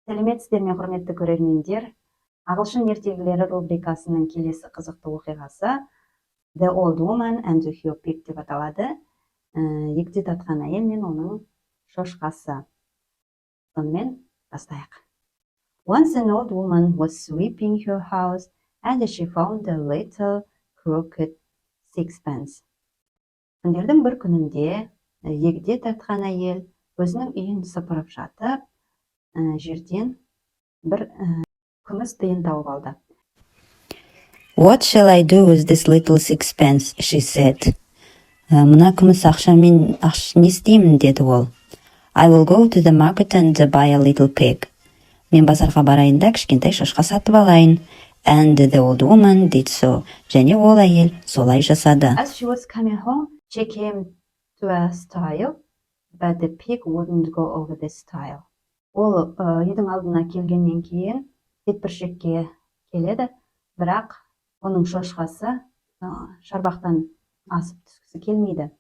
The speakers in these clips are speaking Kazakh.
Салеметсізбе, құрметті көрермендер. Ағылшын ертегілері рубрикасының келесі қызықты оқиғасы The Old Woman and the New Pig деп аталады. Егде татқан әйел мен оның шошқасы. Сонымен бастайық. Once an old woman was sweeping her house and she found a little crooked sixpence. Күндердің бір күнінде егде тартқан әйел өзінің үйін сыпырып жатып, жерден бір күміс тиын тауып алды. What shall I do with this little sixpence? She said. Мына күміс ақшамен не істеймін, деді ол. I will go to the market and buy a little pig. Мен базарға барайын да кішкентай шошқа сатып алайын. And the old woman did so. Және ол әйел солай жасады. As she was coming home, she came to a stile, but the pig wouldn't go over the stile. Ол үйдің алдына келгеннен кейін бетбұршекке келеді, бірақ оның шошқасы шарбақтан асып түскісі келмейді.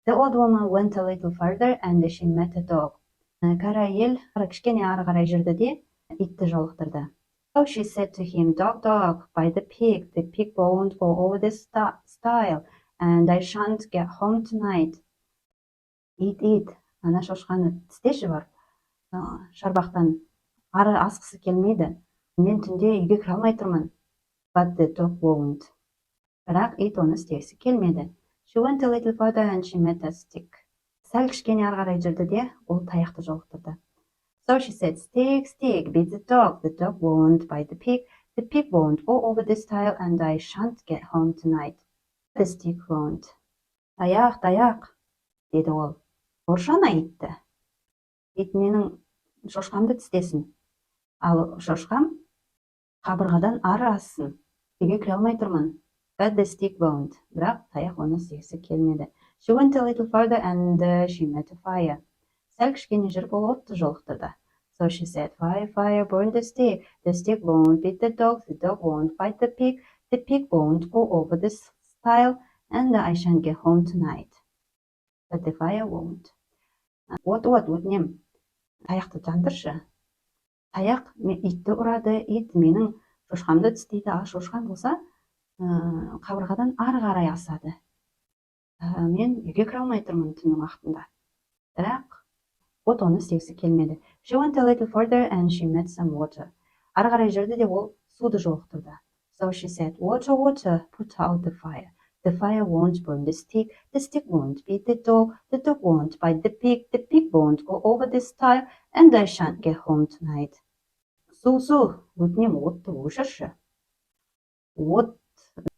The old woman went a little further and she met a dog. Кәрі әйел кішкене ары қарай жүрді де итті жолықтырды. So she said to him, Dog, dog, buy the pig won't go over the stile, and I shan't get home tonight. Ит, ана шошқаны тістеші бар. Шарбақтан ары асқысы келмейді. Мен түнде үйге кіре алмай тұрмын. But the dog won't. Бірақ ит оны істегісі келмеді. She went a little further and she met a stick. Сәл кішкене ары қарай жүрді де, ол таяқты жолықтырды. So she said, Stick, beat the dog won't bite the pig won't go over the stile, and I shan't get home tonight. The stick won't. Таяқ, деді ол. Ұршана итті. Ит менің шошқамды тістесін. Ал шошқам қабырғадан ары ассын. Үйге кіре алмай тұрмын. But the stick won't. Бірақ таяқ оны істегісі келмеді. She went a little further and she met a fire. Сәл кішкене жүріп ол отты жолықтырды. So she said, Fire, burn the stick won't beat the dog won't bite the pig won't go over the stile, and I shan't get home tonight. But the fire won't. Өтінем. Таяқты жандыршы. Таяқ итті ұрады, ит менің шошқамды тістейді, ал шошқам болса қабырғадан ары қарай асады. Мен үйге кіре алмай тұрмын түннің уақытында. Бірақ от оны істегісі келмеді. She went a little further and she met some water. Ары қарай жүрді де ол суды жолықтырды. So she said, Water, put out the fire. The fire won't burn the stick won't beat the dog won't bite the pig won't go over the stile, and I shan't get home tonight. Су, өтінем, отты өшірші. От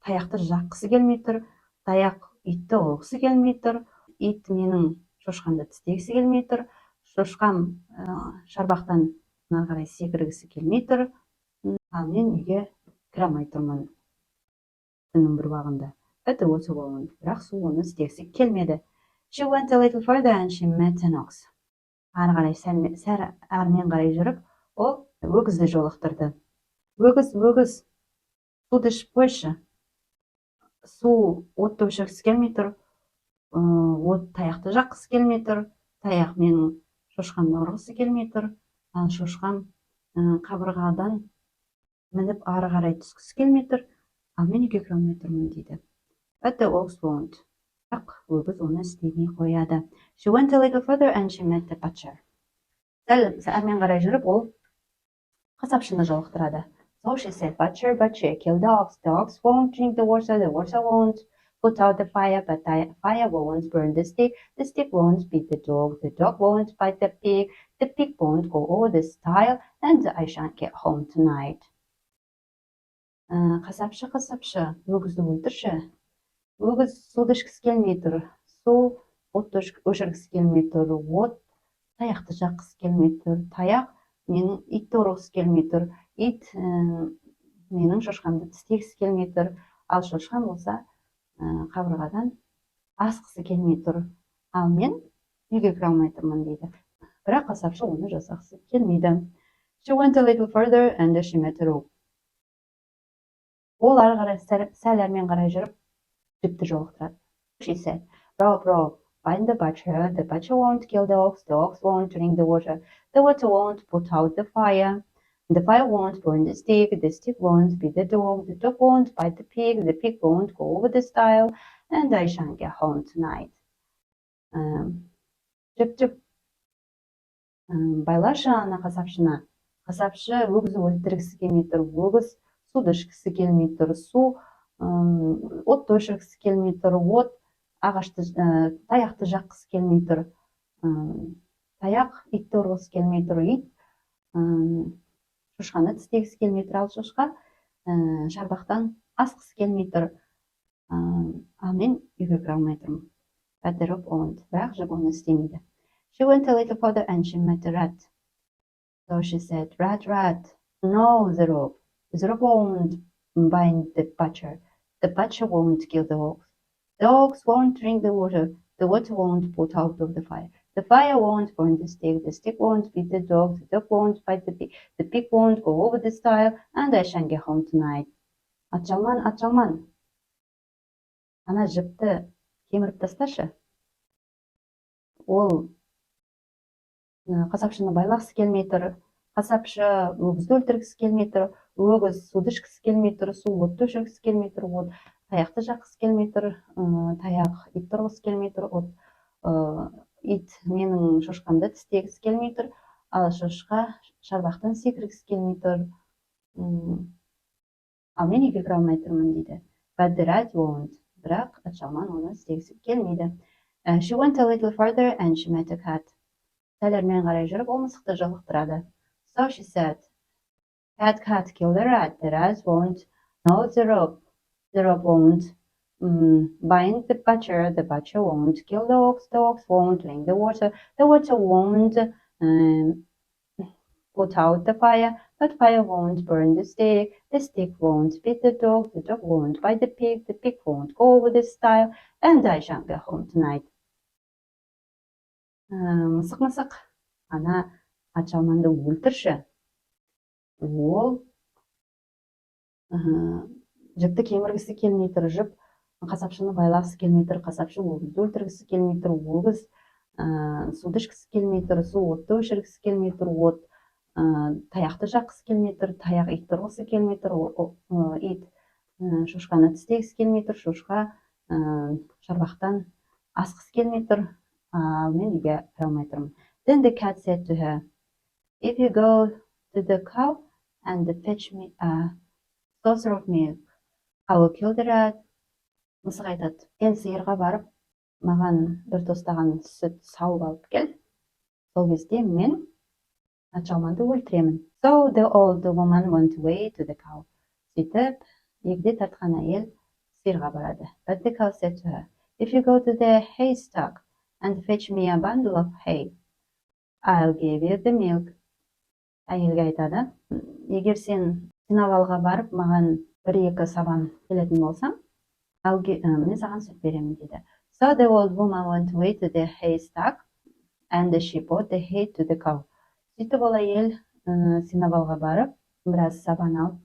таяқты жаққысы келмей тұр, таяқ итті ұрғысы келмей тұр, ит менің шошқамды тістегісі келмей тұр, шошқам шарбақтан ары қарай секіргісі келмей тұр, ал мен үйге кіре алмай тұрмын түннің бір уағында. Бірақ су оны істегісі келмеді. She went a little further and she met an ox. Ары қарай сәл әрмен қарай жүріп, ол өгізді жолықтырды. Өгіз, суды ішіп қойшы. Су отты өшіргісі келмей тұр, от таяқты жаққысы келмей тұр, таяқ менің шошқамды ұрғысы келмей тұр, ал шошқам қабырғадан мініп ары қарай түскісі келмей тұр, ал мен үйге кіре алмай тұрмын дейді. But the ox won't. Бірақ өгіз оны істемей қояды. She went a little further and she met the butcher. Сәл әрмен қарай жүріп, ол қасапшыны жолықтырады. So she said, Butcher, kill the ox won't drink the water won't put out the fire, but the fire won't burn the stick won't beat the dog won't bite the pig won't go over the stile, and I shan't get home tonight. Қасапшы, өгізді өлтірші. Өгіз суды ішкісі келмей тұр, су отты өшіргісі келмей тұр, от таяқты жаққысы келмей тұр, таяқ менің итті ұрғысы келмей тұр, ит менің шошқамды тістегісі келмей тұр, ал шошқам болса қабырғадан асқысы келмей тұр, ал мен үйге кіре алмай тұрмын дейді. Бірақ қасапшы оны жасақсы келмейді. She went a little further and she met a rope. Ол ары қарай сәл әрмен қарай жүріп, жіпті жолықтырады. She said, Rope, bind the butcher won't kill the ox won't drink the water won't put out the fire won't burn the stick won't beat the dog won't bite the pig won't go over the stile, and I shan't get home tonight. Жүп байлашы ана қасапшыны. Қасапшы өгізді өлтіргісі келмей тұр, өгіз суды ішкісі келмей тұр, отты өшіргісі келмей тұр, от ағашты таяқты жаққысы келмей тұр, таяқ итті ұрғысы келмей тұр, ит шошқаны тістегісі келмей тұр, ал шошқа шарбақтан асқысы келмей тұр. Ал мен үйге кіре алмай тұрмын. Бірақ жіп оны істемейді. She went a little further and she met a rat. So she said, rat, no, the rope won't bind the butcher won't kill the ox won't drink the water won't put out of the fire won't burn the stick won't beat the dog won't bite the pig won't go over the stile, and I shan't get home tonight. Атжалман, ана жіпті кеміріп тасташы. Ол қасапшыны байлағысы келмей тұр, қасапшы өгізді өлтіргісі келмей тұр, өгіз суды ішкісі келмей тұр, су отты өшіргісі келмей тұр, от таяқты жаққысы келмей тұр, таяқ итті ұрғысы келмей тұр, ит менің шошқамды тістегісі келмей тұр, ал шошқа шарбақтан секіргісі келмей тұр. Ал мен үйге кіре алмай тұрмын дейді. But the rat won't. Бірақ атжалман оны істегісі келмейді. She went a little further and she met a cat. Сәл әрмен қарай жүріп, ол мысықты жолықтырады. So she said, cat, kill the rat won't. No, the rope won't bind the butcher won't kill the ox won't drink the water won't put out the fire won't burn the stick won't beat the dog won't bite the pig won't go over the stile, and I shan't get home tonight. Мысық, ана атжалманды өлтірші. Ол жіпті кеміргісі келмей тұр, жіп қасапшыны байлағысы келмей тұр, қасапшы өгізді өлтіргісі келмей тұр, өгіз суды ішкісі келмей тұр, су отты өшіргісі келмей тұр, от таяқты жаққысы келмей тұр, таяқ итті ұрғысы келмей тұр, ит шошқаны тістегісі келмей тұр, шошқа шарбақтан асқысы келмей тұр. Ал мен үйге кіре алмай тұрмын. Then the cat said to her, if you go to the cow and fetch me a saucer of milk, I will kill the rat. Мысық айтады, сен сиырға барып, маған бір тостаған сүт сауып алып кел. Сол кезде мен атжалманды өлтіремін. So the old woman went away to the cow. Сөйтіп, егде тартқан әйел сиырға барады. But the cow said to her, if you go to the haystack and fetch me a bundle of hay, I'll give you the milk. Әйелге айтады, егер сен сеновалға барып, маған бір-екі сабан келетін болсаң, мен саған сүт беремін дейді. So the old woman went away to the haystack and she brought the hay to the cow. Сөйтіп ол әйел сеновалға барып, біраз сабан алып,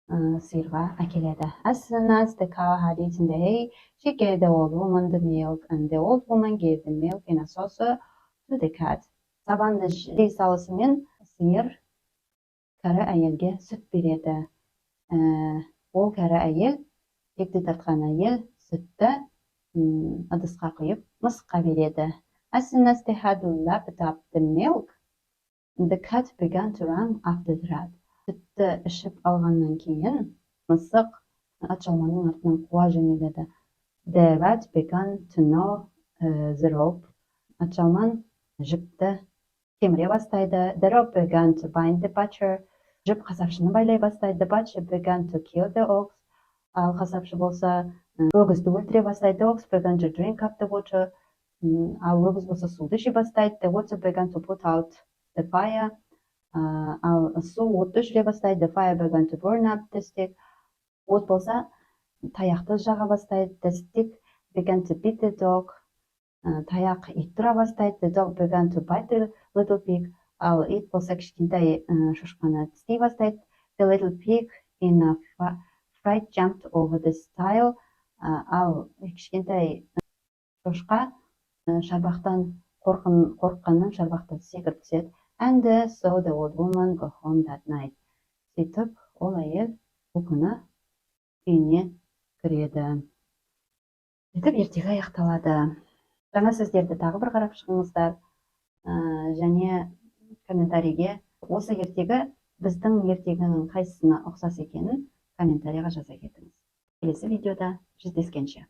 сиырға әкеледі. As soon as the cow had eaten the hay, she gave the old woman the milk, and the old woman gave the milk in a saucer to the cat. Сабанды жей салысымен сиыр кәрі әйелге сүт береді. Ол кәрі әйел, егде тартқан әйел сүтті ыдысқа құйып мысыққа береді. As soon as they had lapped up the milk, the cat began to run after the rat. Сүтті ішіп алғаннан кейін мысық атжалманның артынан қуа жөнеледі. The rat began to gnaw the rope. Атжалман жіпті кеміре бастайды. The rope began to bind the butcher. Жіп қасапшыны байлай бастайды. The butcher began to kill the ox. Ал қасапшы болса өгізді өлтіре бастайды. The ox began to drink up the water. Ал өгіз болса суды іше бастайды. The water began to put out the fire. Ал су отты жүре бастайды. The fire began to burn up the stick. От болса таяқты жаға бастайды. The stick began to beat the dog. Таяқ ит тұра бастайды. The dog began to bite the little pig. Ал ит болса кішкентай шошқаны тістей бастайды. The little pig in a fright jumped over the stile. Ал кішкентай шошқа шарбақтан қорыққаннан шарбақтан секіріп түседі. And so the old woman go home that night. Сөйтіп, ол әйел бұл күні үйіне кіреді. Сөйтіп, ертегі аяқталады. Жаңа сөздерді тағы бір қарап шығыңыздар. Және комментарийге осы ертегі біздің ертегінің қайсысына ұқсас екенін комментарийға жаза кетіңіз. Келесі видеода жүздескенше.